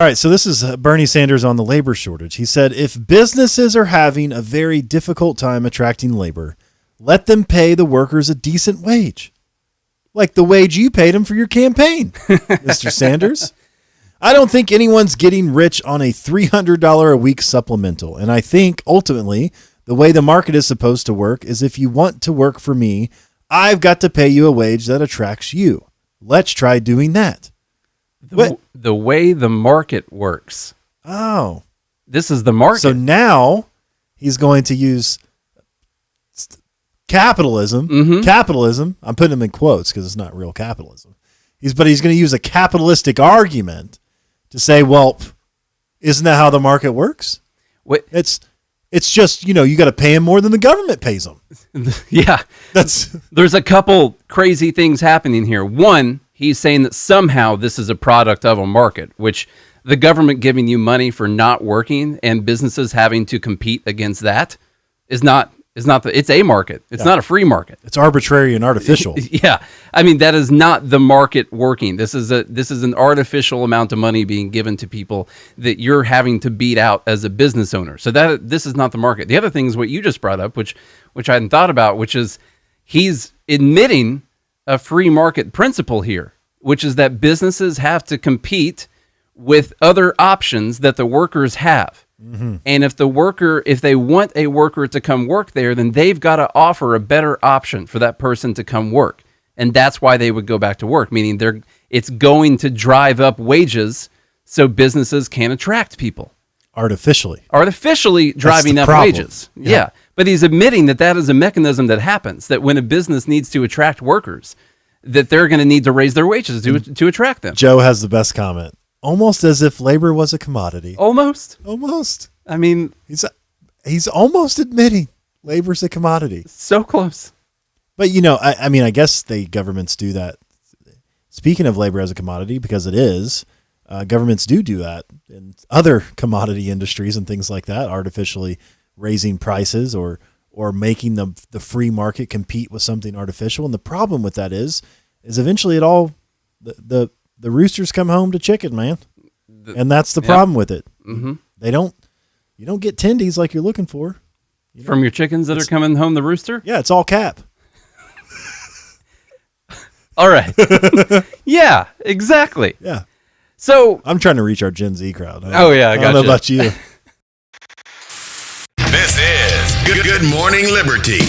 All right, so this is Bernie Sanders on the labor shortage. He said, if businesses are having a very difficult time attracting labor, let them pay the workers a decent wage. Like the wage you paid them for your campaign, Mr. Sanders. I don't think anyone's getting rich on a $300 a week supplemental. And I think, ultimately, the way the market is supposed to work is if you want to work for me, I've got to pay you a wage that attracts you. Let's try doing that. The way the market works. Oh. This is the market. So now he's going to use capitalism. Mm-hmm. Capitalism. I'm putting him in quotes because it's not real capitalism. But he's going to use a capitalistic argument to say, well, isn't that how the market works? What? It's just, you got to pay him more than the government pays him. Yeah. There's a couple crazy things happening here. One, he's saying that somehow this is a product of a market, which the government giving you money for not working and businesses having to compete against that it's a market. It's not a free market. It's arbitrary and artificial. Yeah. I mean, that is not the market working. This is an artificial amount of money being given to people that you're having to beat out as a business owner. So this is not the market. The other thing is what you just brought up, which I hadn't thought about, which is he's admitting a free market principle here, which is that businesses have to compete with other options that the workers have. Mm-hmm. And if they want a worker to come work there, then they've got to offer a better option for that person to come work. And that's why they would go back to work, meaning it's going to drive up wages so businesses can attract people. Artificially driving up wages. Yeah. But he's admitting that is a mechanism that happens, that when a business needs to attract workers, that they're going to need to raise their wages to attract them. Joe has the best comment. Almost as if labor was a commodity. Almost. I mean, he's almost admitting labor's a commodity. So close. But, I guess governments do that. Speaking of labor as a commodity, because it is, governments do that in other commodity industries and things like that, artificially raising prices or making the free market compete with something artificial. And the problem with that is eventually it all, the roosters come home to chicken, man. And that's the problem with it. Mm-hmm. You don't get tendies like you're looking for. From your chickens that are coming home the rooster? Yeah, it's all cap. All right. Yeah, exactly. Yeah. So I'm trying to reach our Gen Z crowd. I don't know about you. This is Good Morning Liberty.